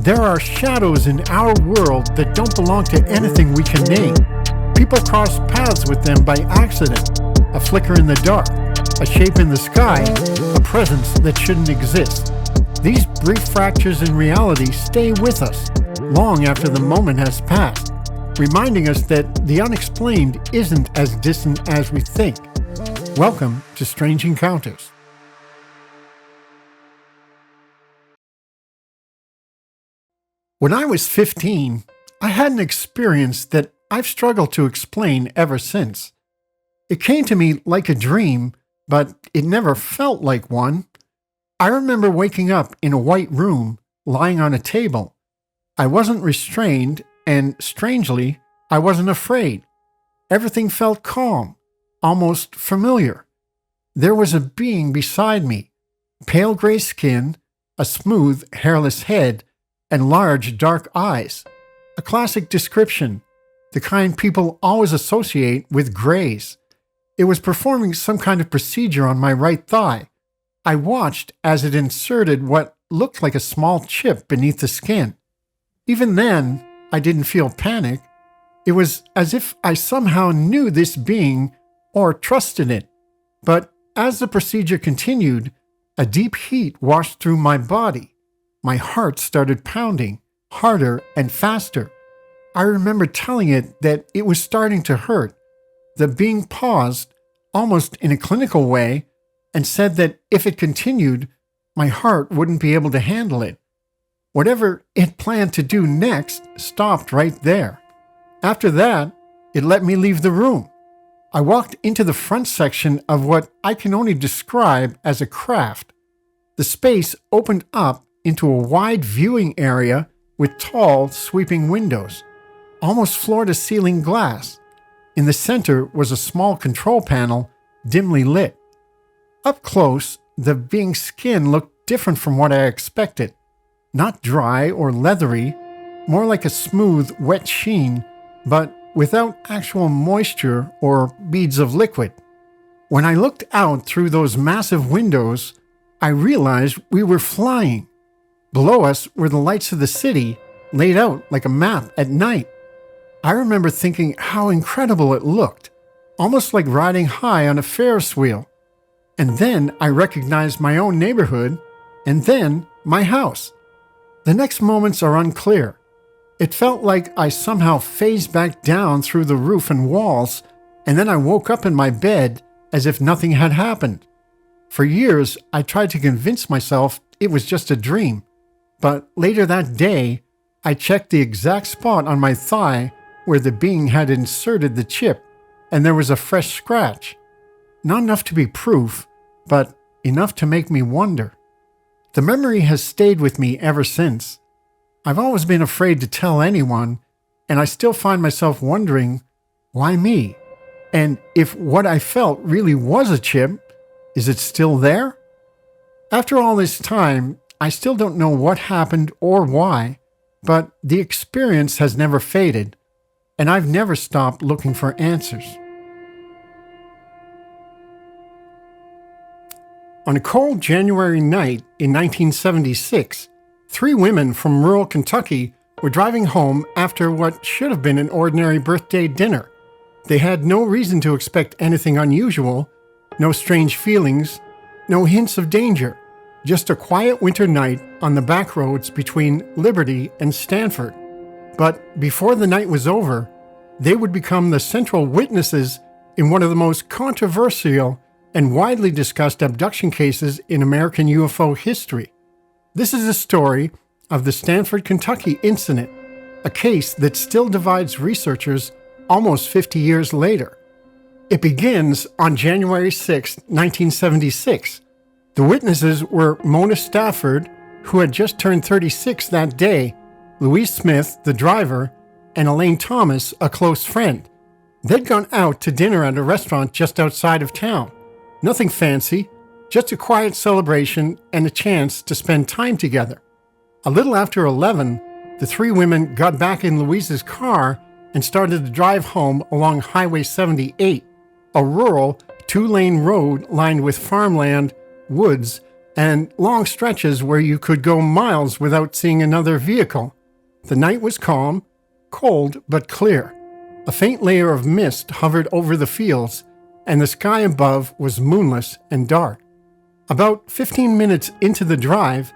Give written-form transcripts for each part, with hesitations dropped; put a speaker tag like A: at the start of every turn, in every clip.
A: There are shadows in our world that don't belong to anything we can name. People cross paths with them by accident. A flicker in the dark, a shape in the sky, a presence that shouldn't exist. These brief fractures in reality stay with us long after the moment has passed, reminding us that the unexplained isn't as distant as we think. Welcome to Strange Encounters. When I was 15, I had an experience that I've struggled to explain ever since. It came to me like a dream, but it never felt like one. I remember waking up in a white room, lying on a table. I wasn't restrained, and strangely, I wasn't afraid. Everything felt calm, almost familiar. There was a being beside me, pale gray skin, a smooth, hairless head, and large, dark eyes. A classic description, the kind people always associate with grays. It was performing some kind of procedure on my right thigh. I watched as it inserted what looked like a small chip beneath the skin. Even then, I didn't feel panic. It was as if I somehow knew this being or trusted it. But as the procedure continued, a deep heat washed through my body. My heart started pounding, harder and faster. I remember telling it that it was starting to hurt. The being paused, almost in a clinical way, and said that if it continued, my heart wouldn't be able to handle it. Whatever it planned to do next stopped right there. After that, it let me leave the room. I walked into the front section of what I can only describe as a craft. The space opened up into a wide viewing area with tall, sweeping windows, almost floor-to-ceiling glass. In the center was a small control panel, dimly lit. Up close, the being's skin looked different from what I expected. Not dry or leathery, more like a smooth, wet sheen, but without actual moisture or beads of liquid. When I looked out through those massive windows, I realized we were flying. Below us were the lights of the city, laid out like a map at night. I remember thinking how incredible it looked, almost like riding high on a Ferris wheel. And then I recognized my own neighborhood, and then my house. The next moments are unclear. It felt like I somehow phased back down through the roof and walls, and then I woke up in my bed as if nothing had happened. For years, I tried to convince myself it was just a dream. But later that day, I checked the exact spot on my thigh where the being had inserted the chip, and there was a fresh scratch. Not enough to be proof, but enough to make me wonder. The memory has stayed with me ever since. I've always been afraid to tell anyone, and I still find myself wondering, why me? And if what I felt really was a chip, is it still there? After all this time, I still don't know what happened or why, but the experience has never faded, and I've never stopped looking for answers. On a cold January night in 1976, 3 women from rural Kentucky were driving home after what should have been an ordinary birthday dinner. They had no reason to expect anything unusual, no strange feelings, no hints of danger. Just a quiet winter night on the back roads between Liberty and Stanford. But before the night was over, they would become the central witnesses in one of the most controversial and widely discussed abduction cases in American UFO history. This is a story of the Stanford, Kentucky incident, a case that still divides researchers almost 50 years later. It begins on January 6, 1976. The witnesses were Mona Stafford, who had just turned 36 that day, Louise Smith, the driver, and Elaine Thomas, a close friend. They'd gone out to dinner at a restaurant just outside of town. Nothing fancy, just a quiet celebration and a chance to spend time together. A little after 11, the 3 women got back in Louise's car and started to drive home along Highway 78, a rural 2-lane road lined with farmland, woods, and long stretches where you could go miles without seeing another vehicle. The night was calm, cold but clear. A faint layer of mist hovered over the fields, and the sky above was moonless and dark. About 15 minutes into the drive,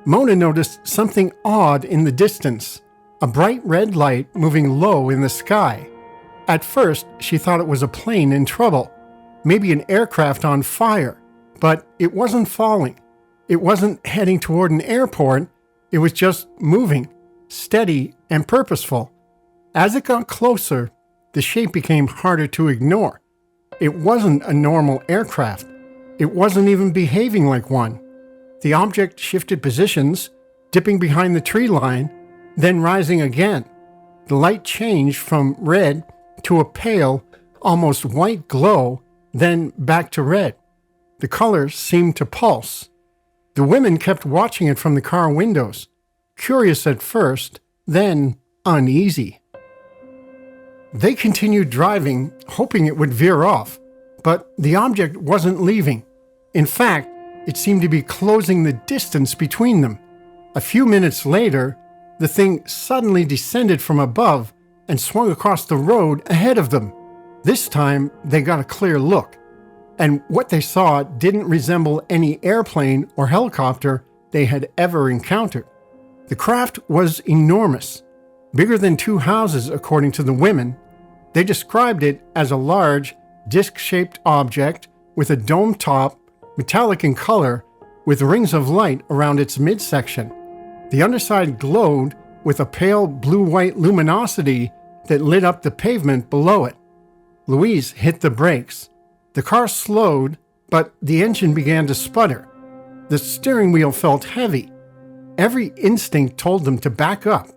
A: Mona noticed something odd in the distance, a bright red light moving low in the sky. At first, she thought it was a plane in trouble, maybe an aircraft on fire, but it wasn't falling. It wasn't heading toward an airport. It was just moving, steady and purposeful. As it got closer, the shape became harder to ignore. It wasn't a normal aircraft. It wasn't even behaving like one. The object shifted positions, dipping behind the tree line, then rising again. The light changed from red to a pale, almost white glow, then back to red. The colors seemed to pulse. The women kept watching it from the car windows, curious at first, then uneasy. They continued driving, hoping it would veer off, but the object wasn't leaving. In fact, it seemed to be closing the distance between them. A few minutes later, the thing suddenly descended from above and swung across the road ahead of them. This time, they got a clear look, and what they saw didn't resemble any airplane or helicopter they had ever encountered. The craft was enormous, bigger than 2 houses according to the women. They described it as a large, disc-shaped object with a dome top, metallic in color, with rings of light around its midsection. The underside glowed with a pale blue-white luminosity that lit up the pavement below it. Louise hit the brakes. The car slowed, but the engine began to sputter. The steering wheel felt heavy. Every instinct told them to back up,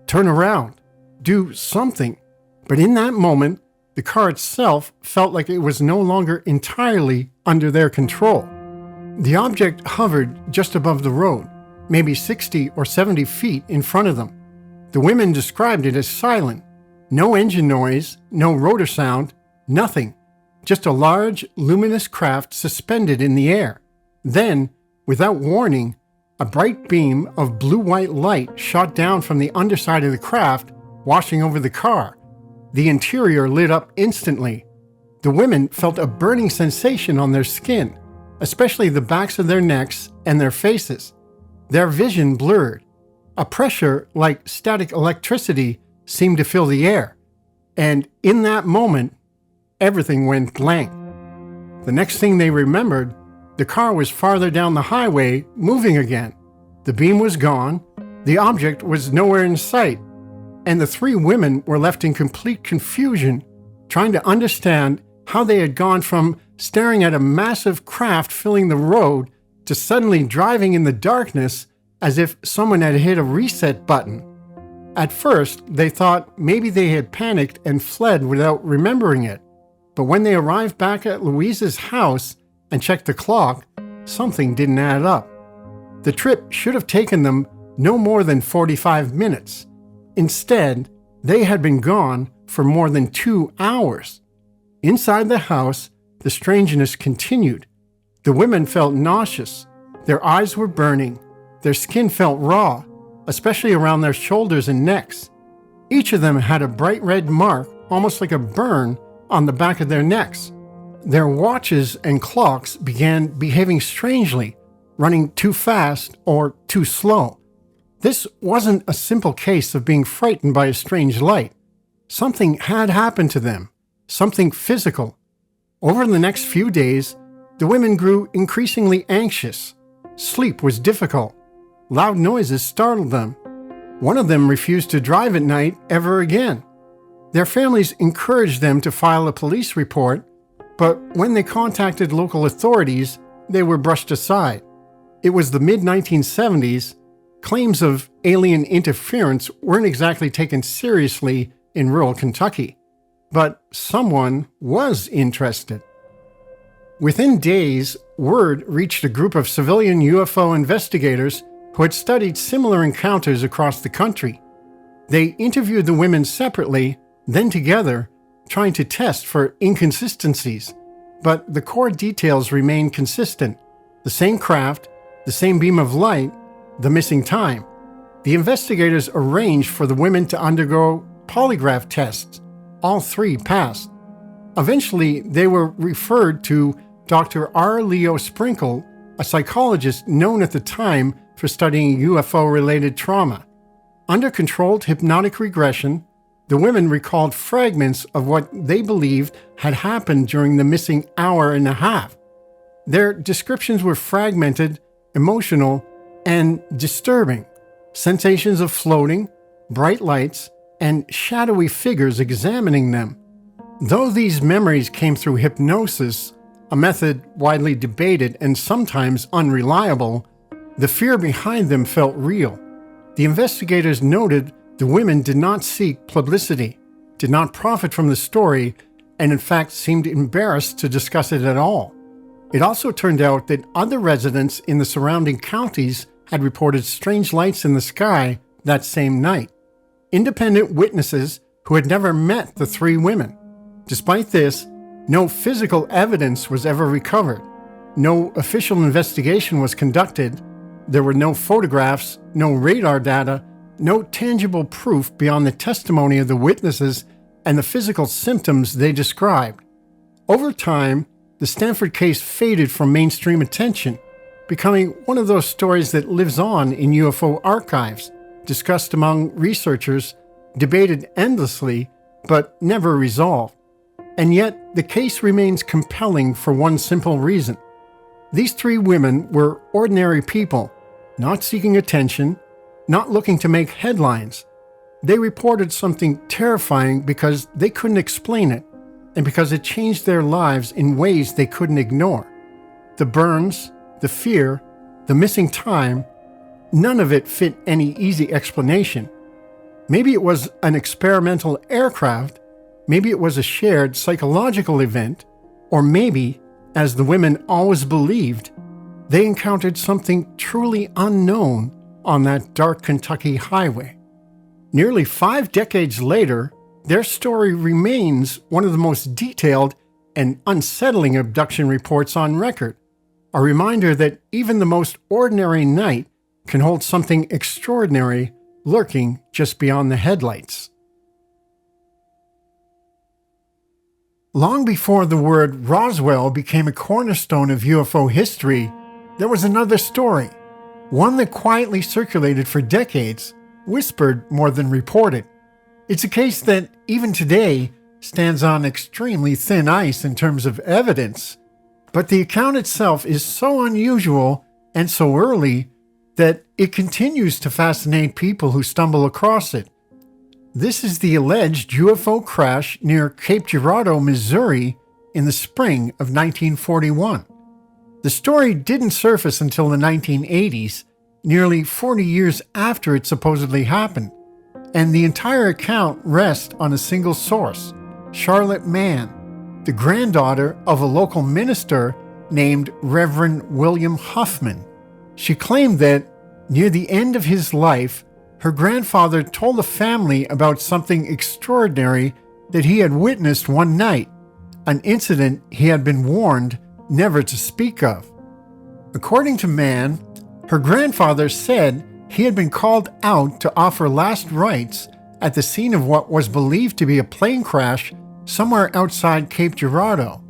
A: turn around, do something. But in that moment, the car itself felt like it was no longer entirely under their control. The object hovered just above the road, maybe 60 or 70 feet in front of them. The women described it as silent. No engine noise, no rotor sound, nothing. Just a large, luminous craft suspended in the air. Then, without warning, a bright beam of blue-white light shot down from the underside of the craft, washing over the car. The interior lit up instantly. The women felt a burning sensation on their skin, especially the backs of their necks and their faces. Their vision blurred. A pressure like static electricity seemed to fill the air. And in that moment, everything went blank. The next thing they remembered, the car was farther down the highway, moving again. The beam was gone. The object was nowhere in sight. And the 3 women were left in complete confusion, trying to understand how they had gone from staring at a massive craft filling the road to suddenly driving in the darkness as if someone had hit a reset button. At first, they thought maybe they had panicked and fled without remembering it. But when they arrived back at Louise's house and checked the clock, something didn't add up. The trip should have taken them no more than 45 minutes. Instead, they had been gone for more than 2 hours. Inside the house, the strangeness continued. The women felt nauseous. Their eyes were burning. Their skin felt raw, especially around their shoulders and necks. Each of them had a bright red mark, almost like a burn, on the back of their necks. Their watches and clocks began behaving strangely, running too fast or too slow. This wasn't a simple case of being frightened by a strange light. Something had happened to them, something physical. Over the next few days, the women grew increasingly anxious. Sleep was difficult. Loud noises startled them. One of them refused to drive at night ever again. Their families encouraged them to file a police report, but when they contacted local authorities, they were brushed aside. It was the mid-1970s. Claims of alien interference weren't exactly taken seriously in rural Kentucky, but someone was interested. Within days, word reached a group of civilian UFO investigators who had studied similar encounters across the country. They interviewed the women separately, then together, trying to test for inconsistencies, but the core details remained consistent. The same craft, the same beam of light, the missing time. The investigators arranged for the women to undergo polygraph tests. All 3 passed. Eventually, they were referred to Dr. R. Leo Sprinkle, a psychologist known at the time for studying UFO-related trauma. Under controlled hypnotic regression, the women recalled fragments of what they believed had happened during the missing hour and a half. Their descriptions were fragmented, emotional, and disturbing. Sensations of floating, bright lights, and shadowy figures examining them. Though these memories came through hypnosis, a method widely debated and sometimes unreliable, the fear behind them felt real. The investigators noted the women did not seek publicity, did not profit from the story, and in fact seemed embarrassed to discuss it at all. It also turned out that other residents in the surrounding counties had reported strange lights in the sky that same night. Independent witnesses who had never met the 3 women. Despite this, no physical evidence was ever recovered. No official investigation was conducted. There were no photographs, no radar data, no tangible proof beyond the testimony of the witnesses and the physical symptoms they described. Over time, the Stanford case faded from mainstream attention, becoming one of those stories that lives on in UFO archives, discussed among researchers, debated endlessly, but never resolved. And yet, the case remains compelling for one simple reason. These 3 women were ordinary people, not seeking attention, not looking to make headlines. They reported something terrifying because they couldn't explain it, and because it changed their lives in ways they couldn't ignore. The burns, the fear, the missing time, none of it fit any easy explanation. Maybe it was an experimental aircraft, maybe it was a shared psychological event, or maybe, as the women always believed, they encountered something truly unknown on that dark Kentucky highway. Nearly 5 decades later, their story remains one of the most detailed and unsettling abduction reports on record, a reminder that even the most ordinary night can hold something extraordinary lurking just beyond the headlights. Long before the word Roswell became a cornerstone of UFO history, there was another story, one that quietly circulated for decades, whispered more than reported. It's a case that, even today, stands on extremely thin ice in terms of evidence, but the account itself is so unusual and so early that it continues to fascinate people who stumble across it. This is the alleged UFO crash near Cape Girardeau, Missouri, in the spring of 1941. The story didn't surface until the 1980s, nearly 40 years after it supposedly happened, and the entire account rests on a single source, Charlotte Mann, the granddaughter of a local minister named Reverend William Huffman. She claimed that, near the end of his life, her grandfather told the family about something extraordinary that he had witnessed one night, an incident he had been warned never to speak of. According to Mann, her grandfather said he had been called out to offer last rites at the scene of what was believed to be a plane crash somewhere outside Cape Girardeau.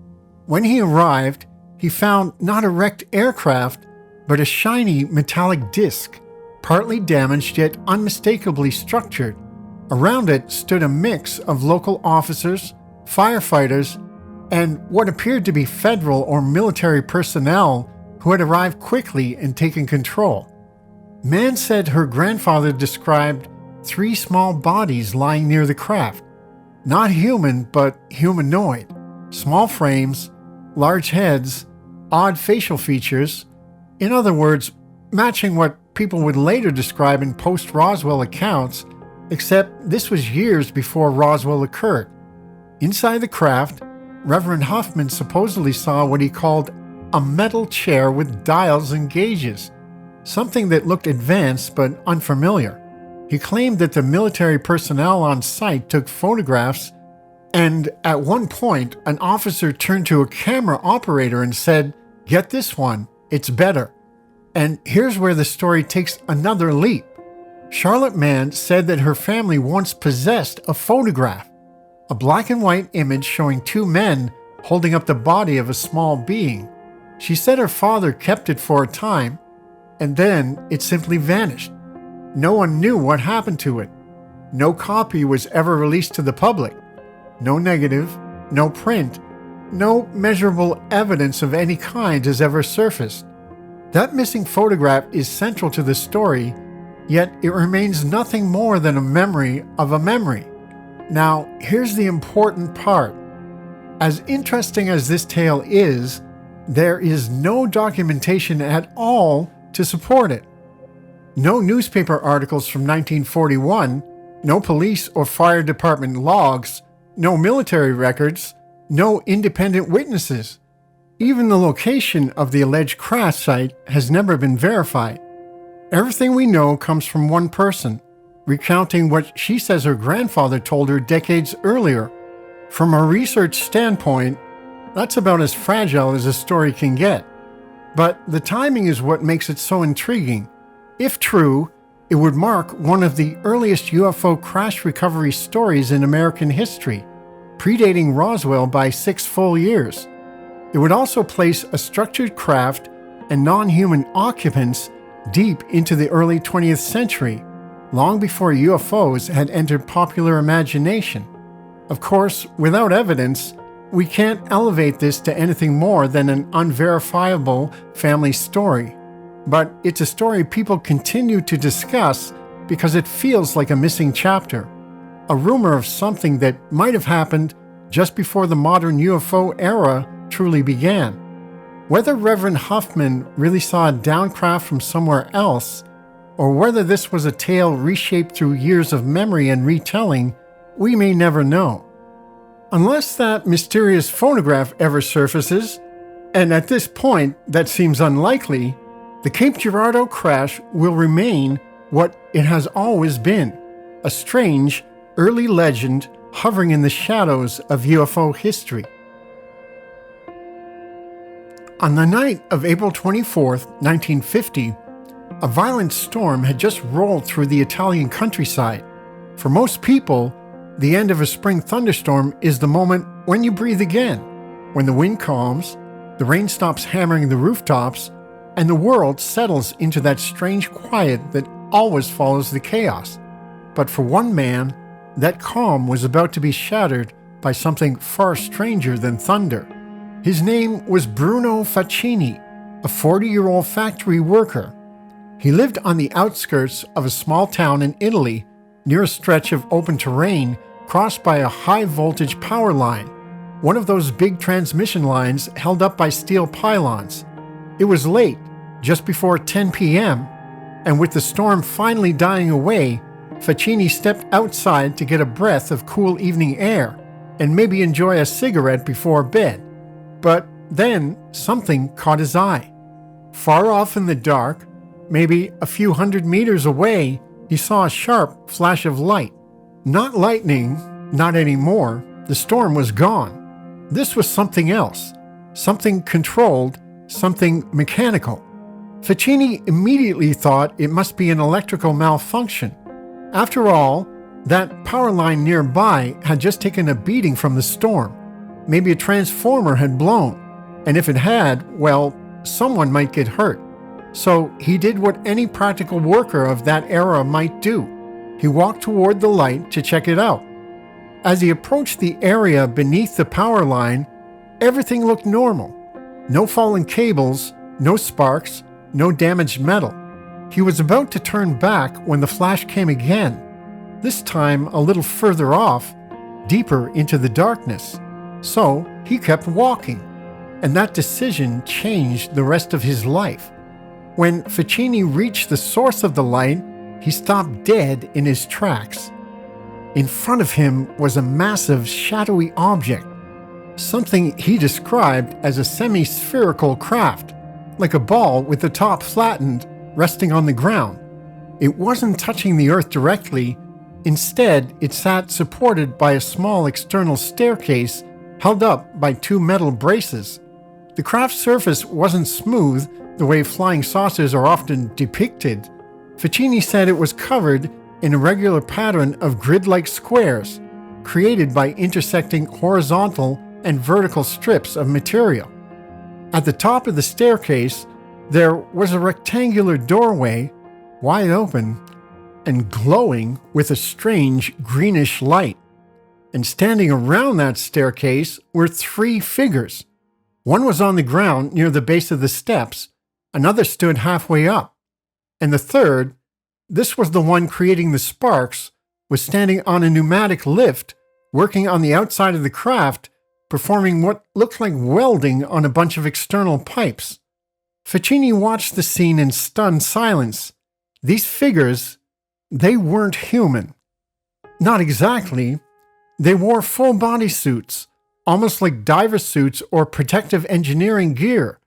A: When he arrived, he found not a wrecked aircraft, but a shiny metallic disc, partly damaged yet unmistakably structured. Around it stood a mix of local officers, firefighters, and what appeared to be federal or military personnel who had arrived quickly and taken control. Mann said her grandfather described 3 small bodies lying near the craft. Not human, but humanoid. Small frames, large heads, odd facial features. In other words, matching what people would later describe in post-Roswell accounts, except this was years before Roswell occurred. Inside the craft, Reverend Huffman supposedly saw what he called a metal chair with dials and gauges, something that looked advanced but unfamiliar. He claimed that the military personnel on site took photographs, and at one point, an officer turned to a camera operator and said, "Get this one, it's better." And here's where the story takes another leap. Charlotte Mann said that her family once possessed a photograph, a black and white image showing two men holding up the body of a small being. She said her father kept it for a time, and then it simply vanished. No one knew what happened to it. No copy was ever released to the public. No negative, no print, no measurable evidence of any kind has ever surfaced. That missing photograph is central to the story, yet it remains nothing more than a memory of a memory. Now, here's the important part. As interesting as this tale is, there is no documentation at all to support it. No newspaper articles from 1941, no police or fire department logs, no military records, no independent witnesses. Even the location of the alleged crash site has never been verified. Everything we know comes from one person, recounting what she says her grandfather told her decades earlier. From a research standpoint, that's about as fragile as a story can get. But the timing is what makes it so intriguing. If true, it would mark one of the earliest UFO crash recovery stories in American history, predating Roswell by 6 full years. It would also place a structured craft and non-human occupants deep into the early 20th century, long before UFOs had entered popular imagination. Of course, without evidence, we can't elevate this to anything more than an unverifiable family story. But it's a story people continue to discuss because it feels like a missing chapter, a rumor of something that might have happened just before the modern UFO era truly began. Whether Reverend Huffman really saw a downcraft from somewhere else, or whether this was a tale reshaped through years of memory and retelling, we may never know. Unless that mysterious photograph ever surfaces, and at this point that seems unlikely, the Cape Girardeau crash will remain what it has always been, a strange, early legend hovering in the shadows of UFO history. On the night of April 24th, 1950, a violent storm had just rolled through the Italian countryside. For most people, the end of a spring thunderstorm is the moment when you breathe again, when the wind calms, the rain stops hammering the rooftops, and the world settles into that strange quiet that always follows the chaos. But for one man, that calm was about to be shattered by something far stranger than thunder. His name was Bruno Facchini, a 40-year-old factory worker. He lived on the outskirts of a small town in Italy, near a stretch of open terrain crossed by a high-voltage power line, one of those big transmission lines held up by steel pylons. It was late, just before 10 p.m., and with the storm finally dying away, Facchini stepped outside to get a breath of cool evening air and maybe enjoy a cigarette before bed. But then something caught his eye. Far off in the dark, maybe a few hundred meters away, he saw a sharp flash of light. Not lightning, not anymore. The storm was gone. This was something else, something controlled, something mechanical. Facchini immediately thought it must be an electrical malfunction. After all, that power line nearby had just taken a beating from the storm. Maybe a transformer had blown, and if it had, well, someone might get hurt. So he did what any practical worker of that era might do. He walked toward the light to check it out. As he approached the area beneath the power line, everything looked normal. No fallen cables, no sparks, no damaged metal. He was about to turn back when the flash came again, this time a little further off, deeper into the darkness. So he kept walking, and that decision changed the rest of his life. When Facchini reached the source of the light, he stopped dead in his tracks. In front of him was a massive, shadowy object, something he described as a semi-spherical craft, like a ball with the top flattened, resting on the ground. It wasn't touching the earth directly. Instead, it sat supported by a small external staircase held up by two metal braces. The craft's surface wasn't smooth, the way flying saucers are often depicted, Facchini said it was covered in a regular pattern of grid-like squares created by intersecting horizontal and vertical strips of material. At the top of the staircase, there was a rectangular doorway, wide open and glowing with a strange greenish light. And standing around that staircase were 3 figures. One was on the ground near the base of the steps, another stood halfway up, and the third, this was the one creating the sparks, was standing on a pneumatic lift, working on the outside of the craft, performing what looked like welding on a bunch of external pipes. Facchini watched the scene in stunned silence. These figures, they weren't human. Not exactly. They wore full body suits, almost like diver suits or protective engineering gear.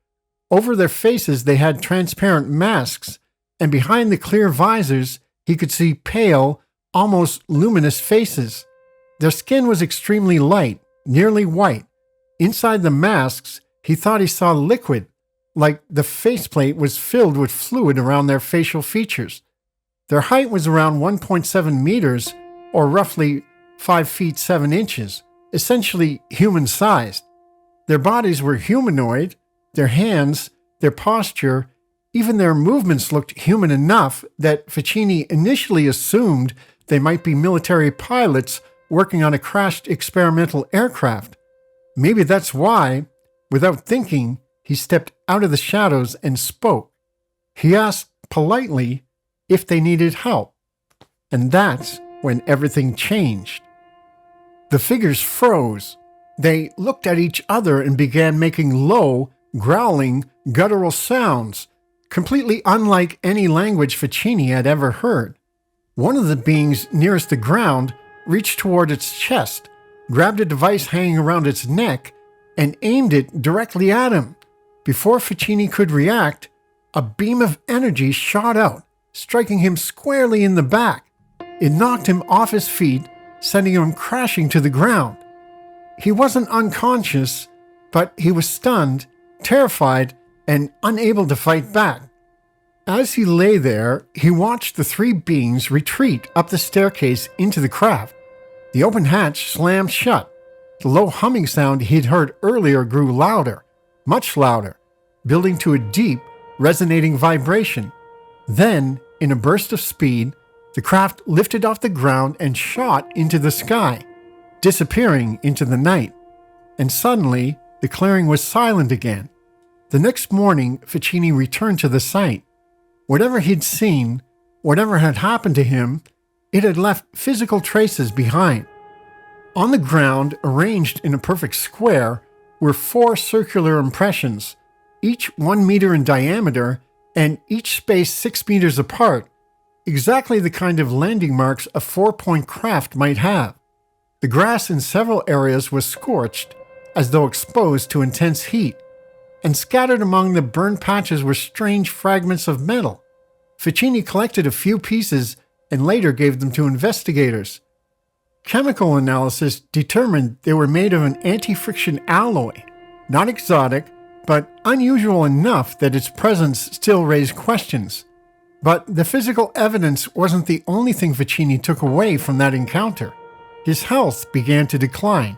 A: Over their faces they had transparent masks, and behind the clear visors he could see pale, almost luminous faces. Their skin was extremely light, nearly white. Inside the masks, he thought he saw liquid, like the faceplate was filled with fluid around their facial features. Their height was around 1.7 meters, or roughly 5 feet 7 inches, essentially human-sized. Their bodies were humanoid, their hands, their posture, even their movements looked human enough that Facchini initially assumed they might be military pilots working on a crashed experimental aircraft. Maybe that's why, without thinking, he stepped out of the shadows and spoke. He asked politely if they needed help. And that's when everything changed. The figures froze. They looked at each other and began making low, growling, guttural sounds, completely unlike any language Facchini had ever heard. One of the beings nearest the ground reached toward its chest, grabbed a device hanging around its neck, and aimed it directly at him. Before Facchini could react, a beam of energy shot out, striking him squarely in the back. It knocked him off his feet, sending him crashing to the ground. He wasn't unconscious, but he was stunned, terrified, and unable to fight back. As he lay there, he watched the 3 beings retreat up the staircase into the craft. The open hatch slammed shut. The low humming sound he'd heard earlier grew louder, much louder, building to a deep, resonating vibration. Then, in a burst of speed, the craft lifted off the ground and shot into the sky, disappearing into the night. And suddenly, the clearing was silent again. The next morning, Facchini returned to the site. Whatever he'd seen, whatever had happened to him, it had left physical traces behind. On the ground, arranged in a perfect square, were 4 circular impressions, each 1 meter in diameter and each spaced 6 meters apart, exactly the kind of landing marks a 4-point craft might have. The grass in several areas was scorched, as though exposed to intense heat, and scattered among the burned patches were strange fragments of metal. Facchini collected a few pieces and later gave them to investigators. Chemical analysis determined they were made of an anti-friction alloy, not exotic, but unusual enough that its presence still raised questions. But the physical evidence wasn't the only thing Facchini took away from that encounter. His health began to decline.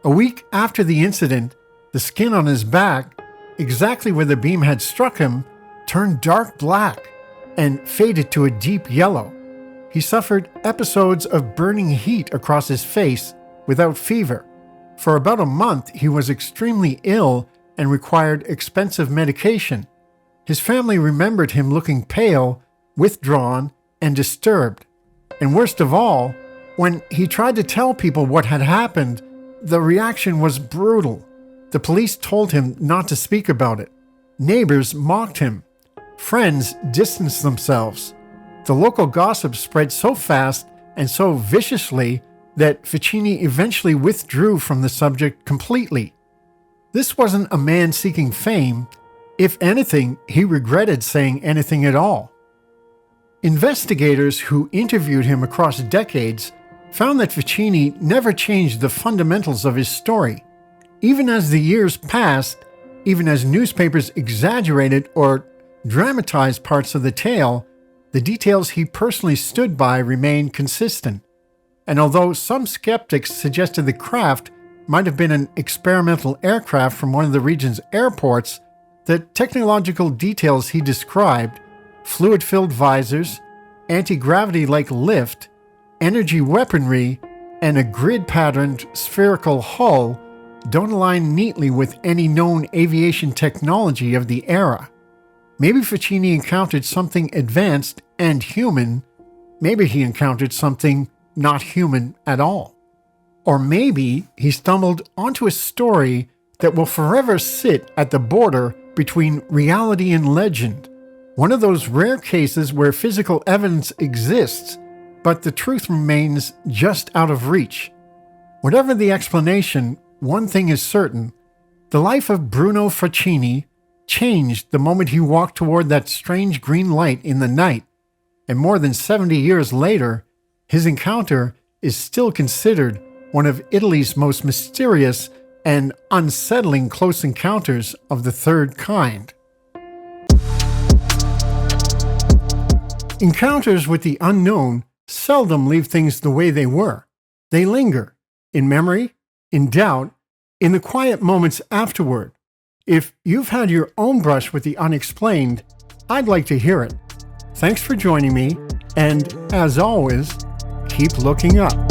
A: A week after the incident, the skin on his back, exactly where the beam had struck him, turned dark black and faded to a deep yellow. He suffered episodes of burning heat across his face without fever. For about a month, he was extremely ill and required expensive medication. His family remembered him looking pale, withdrawn, and disturbed. And worst of all, when he tried to tell people what had happened, the reaction was brutal. The police told him not to speak about it. Neighbors mocked him. Friends distanced themselves. The local gossip spread so fast and so viciously that Facchini eventually withdrew from the subject completely. This wasn't a man seeking fame. If anything, he regretted saying anything at all. Investigators who interviewed him across decades found that Facchini never changed the fundamentals of his story. Even as the years passed, Even as newspapers exaggerated or dramatized parts of the tale, the details he personally stood by remained consistent. And although some skeptics suggested the craft might have been an experimental aircraft from one of the region's airports, the technological details he described, fluid-filled visors, anti-gravity-like lift, energy weaponry, and a grid-patterned spherical hull, don't align neatly with any known aviation technology of the era. Maybe Facchini encountered something advanced and human. Maybe he encountered something not human at all. Or maybe he stumbled onto a story that will forever sit at the border between reality and legend. One of those rare cases where physical evidence exists, but the truth remains just out of reach. Whatever the explanation, one thing is certain. The life of Bruno Facchini changed the moment he walked toward that strange green light in the night, and more than 70 years later, his encounter is still considered one of Italy's most mysterious and unsettling close encounters of the third kind. Encounters with the unknown seldom leave things the way they were. They linger, in memory, in doubt, in the quiet moments afterward. If you've had your own brush with the unexplained, I'd like to hear it. Thanks for joining me, and as always, keep looking up.